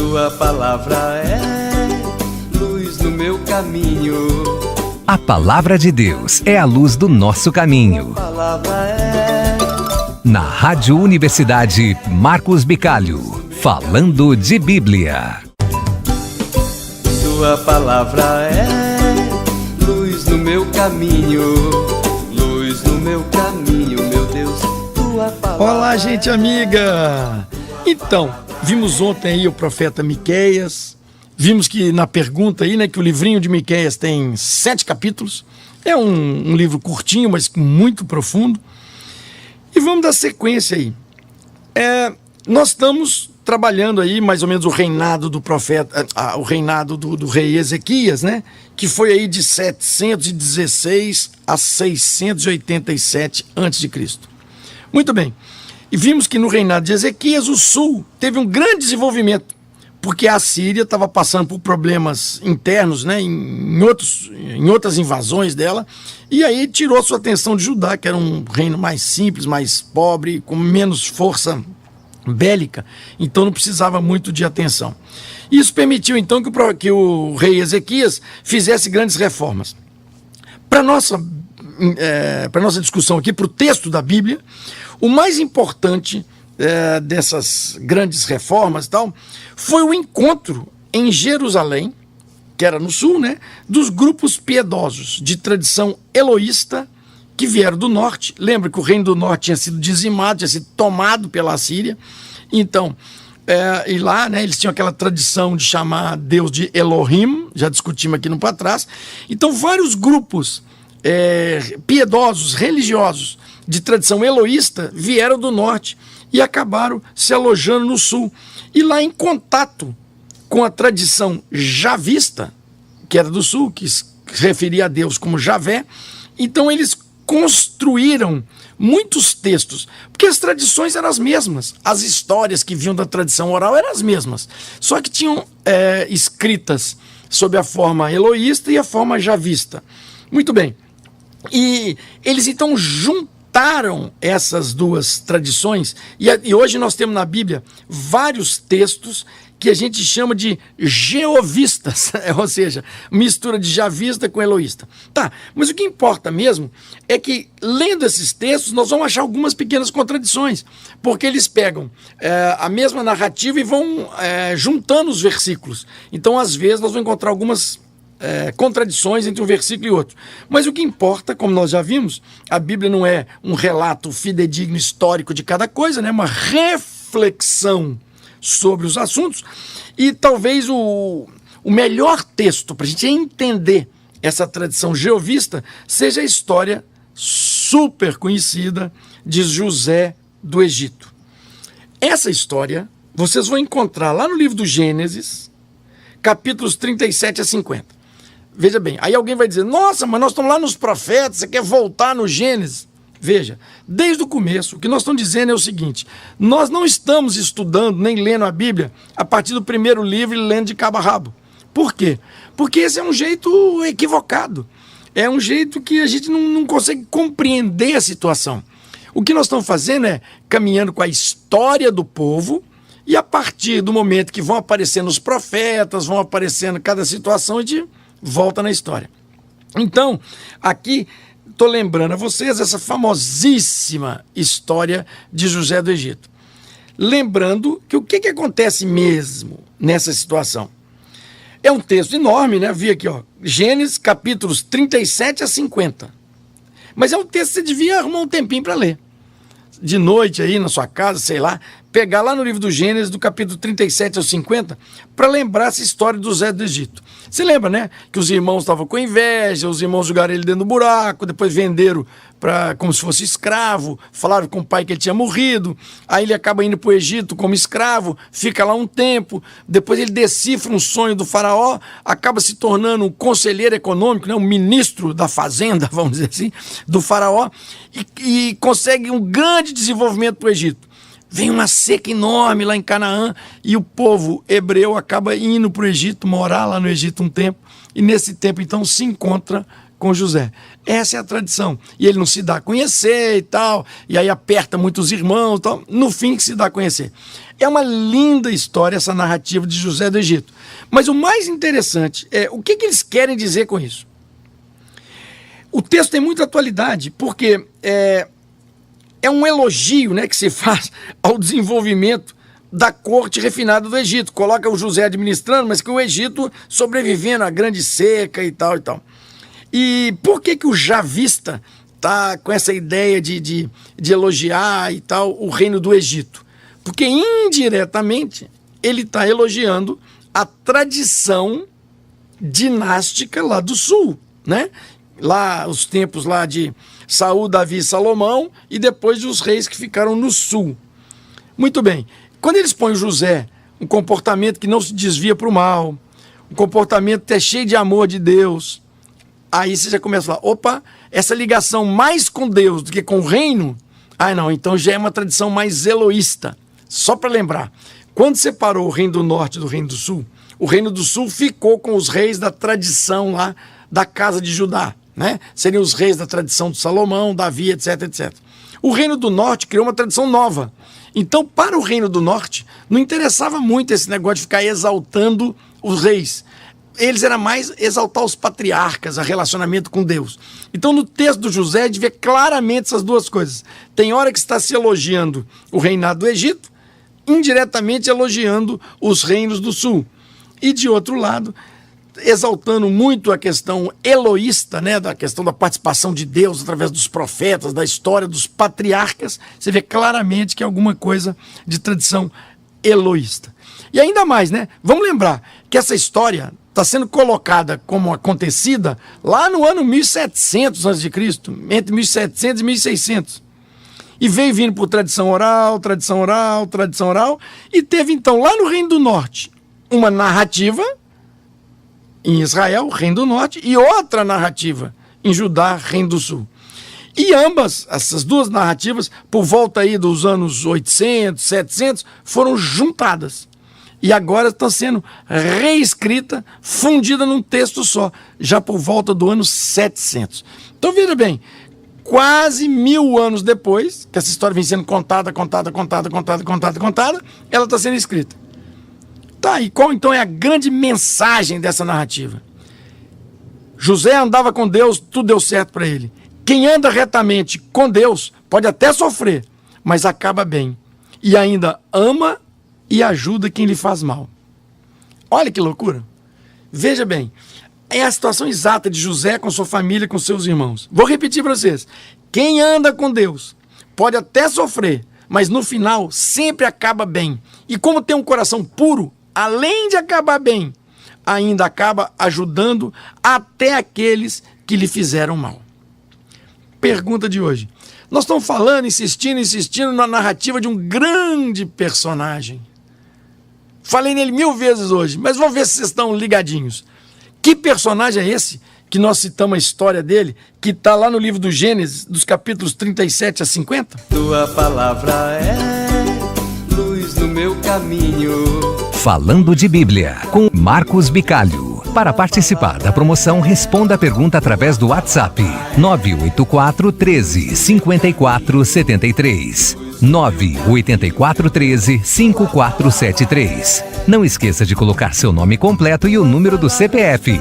Tua palavra é luz no meu caminho. A Palavra de Deus é a luz do nosso caminho. Tua palavra é... Na Rádio Universidade Marcos Bicalho, falando de Bíblia. Tua palavra é luz no meu caminho. Luz no meu caminho, meu Deus. Tua palavra... Olá, gente amiga! Então, vimos ontem aí o profeta Miqueias. Vimos que na pergunta aí, né, que o livrinho de Miqueias tem 7 capítulos. É um livro curtinho, mas muito profundo. E vamos dar sequência aí. Nós estamos trabalhando aí mais ou menos o reinado do profeta, o reinado do rei Ezequias, né? Que foi aí de 716 a 687 a.C. Muito bem. E vimos que no reinado de Ezequias, o sul teve um grande desenvolvimento, porque a Síria estava passando por problemas internos, né, em outras invasões dela, e aí tirou sua atenção de Judá, que era um reino mais simples, mais pobre, com menos força bélica, então não precisava muito de atenção. Isso permitiu então que o rei Ezequias fizesse grandes reformas. Para nossa discussão aqui, para o texto da Bíblia, o mais importante dessas grandes reformas e tal, foi o encontro em Jerusalém, que era no sul, né, dos grupos piedosos de tradição eloísta que vieram do norte. Lembra que o reino do norte tinha sido dizimado, tinha sido tomado pela Síria. Então, e lá, né, eles tinham aquela tradição de chamar Deus de Elohim, já discutimos aqui no para trás. Então, vários grupos piedosos, religiosos, de tradição eloísta, vieram do norte e acabaram se alojando no sul. E lá, em contato com a tradição javista, que era do sul, que se referia a Deus como Javé, então eles construíram muitos textos, porque as tradições eram as mesmas, as histórias que vinham da tradição oral eram as mesmas, só que tinham escritas sob a forma eloísta e a forma javista. Muito bem. E eles então juntaram essas duas tradições, e hoje nós temos na Bíblia vários textos que a gente chama de jeovistas, ou seja, mistura de javista com eloísta. Tá, mas o que importa mesmo é que, lendo esses textos, nós vamos achar algumas pequenas contradições, porque eles pegam a mesma narrativa e vão juntando os versículos. Então, às vezes, nós vamos encontrar algumas contradições entre um versículo e outro. Mas o que importa, como nós já vimos, a Bíblia não é um relato fidedigno histórico de cada coisa, né? Uma reflexão sobre os assuntos, e talvez o melhor texto para a gente entender essa tradição jeovista seja a história super conhecida de José do Egito. Essa história vocês vão encontrar lá no livro do Gênesis, capítulos 37 a 50. Veja bem, aí alguém vai dizer, nossa, mas nós estamos lá nos profetas, você quer voltar no Gênesis? Veja, desde o começo, o que nós estamos dizendo é o seguinte: nós não estamos estudando nem lendo a Bíblia a partir do primeiro livro e lendo de cabo a rabo. Por quê? Porque esse é um jeito equivocado. É um jeito que a gente não consegue compreender a situação. O que nós estamos fazendo é caminhando com a história do povo, e a partir do momento que vão aparecendo os profetas, vão aparecendo cada situação, a gente volta na história. Então, aqui estou lembrando a vocês essa famosíssima história de José do Egito. Lembrando que o que acontece mesmo nessa situação? É um texto enorme, né? Vi aqui, ó, Gênesis, capítulos 37 a 50. Mas é um texto que você devia arrumar um tempinho para ler. De noite aí na sua casa, sei lá, pegar lá no livro do Gênesis, do capítulo 37 ao 50, para lembrar essa história do José do Egito. Você lembra, né? Que os irmãos estavam com inveja, os irmãos jogaram ele dentro do buraco, depois venderam como se fosse escravo, falaram com o pai que ele tinha morrido, aí ele acaba indo para o Egito como escravo, fica lá um tempo, depois ele decifra um sonho do faraó, acaba se tornando um conselheiro econômico, né? Um ministro da fazenda, vamos dizer assim, do faraó, e consegue um grande desenvolvimento para o Egito. Vem uma seca enorme lá em Canaã e o povo hebreu acaba indo para o Egito, morar lá no Egito um tempo, e nesse tempo então se encontra com José. Essa é a tradição. E ele não se dá a conhecer e tal, e aí aperta muitos irmãos e tal, no fim que se dá a conhecer. É uma linda história essa narrativa de José do Egito. Mas o mais interessante é o que eles querem dizer com isso. O texto tem muita atualidade, porque é um elogio, né, que se faz ao desenvolvimento da corte refinada do Egito. Coloca o José administrando, mas que o Egito sobrevivendo à grande seca e tal e tal. E por que o javista está com essa ideia de elogiar e tal o reino do Egito? Porque indiretamente ele está elogiando a tradição dinástica lá do sul, né? Lá os tempos lá de Saul, Davi e Salomão, e depois dos reis que ficaram no sul. Muito bem. Quando eles põem José, um comportamento que não se desvia para o mal, um comportamento que é cheio de amor de Deus, aí você já começa a falar, opa, essa ligação mais com Deus do que com o reino, não, então já é uma tradição mais eloísta. Só para lembrar, quando separou o reino do norte do reino do sul, o reino do sul ficou com os reis da tradição lá da casa de Judá, né? Seriam os reis da tradição de Salomão, Davi, etc, etc. O reino do norte criou uma tradição nova. Então, para o reino do norte, não interessava muito esse negócio de ficar exaltando os reis. Eles era mais exaltar os patriarcas, o relacionamento com Deus. Então, no texto do José, a gente vê claramente essas duas coisas. Tem hora que está se elogiando o reinado do Egito, indiretamente elogiando os reinos do sul. E, de outro lado, exaltando muito a questão eloísta, né, da questão da participação de Deus através dos profetas, da história dos patriarcas, você vê claramente que é alguma coisa de tradição eloísta. E ainda mais, né, vamos lembrar que essa história está sendo colocada como acontecida lá no ano 1700 a.C., entre 1700 e 1600. E veio vindo por tradição oral, e teve então lá no Reino do Norte uma narrativa em Israel, Reino do Norte, e outra narrativa em Judá, Reino do Sul. E ambas, essas duas narrativas, por volta aí dos anos 800, 700, foram juntadas. E agora estão sendo reescrita, fundida num texto só, já por volta do ano 700. Então veja bem, quase 1000 anos depois, que essa história vem sendo contada, ela está sendo escrita. Tá, e qual então é a grande mensagem dessa narrativa? José andava com Deus, tudo deu certo para ele. Quem anda retamente com Deus pode até sofrer, mas acaba bem. E ainda ama e ajuda quem lhe faz mal. Olha que loucura. Veja bem, é a situação exata de José com sua família, com seus irmãos. Vou repetir para vocês. Quem anda com Deus pode até sofrer, mas no final sempre acaba bem. E como tem um coração puro, além de acabar bem, ainda acaba ajudando até aqueles que lhe fizeram mal. Pergunta de hoje. Nós estamos falando, insistindo na narrativa de um grande personagem. Falei nele 1000 vezes hoje, mas vamos ver se vocês estão ligadinhos. Que personagem é esse que nós citamos a história dele, que está lá no livro do Gênesis, dos capítulos 37 a 50? Tua palavra é luz no meu caminho. Falando de Bíblia, com Marcos Bicalho. Para participar da promoção, responda a pergunta através do WhatsApp 984 13 54 73. 984 13 5473. Não esqueça de colocar seu nome completo e o número do CPF.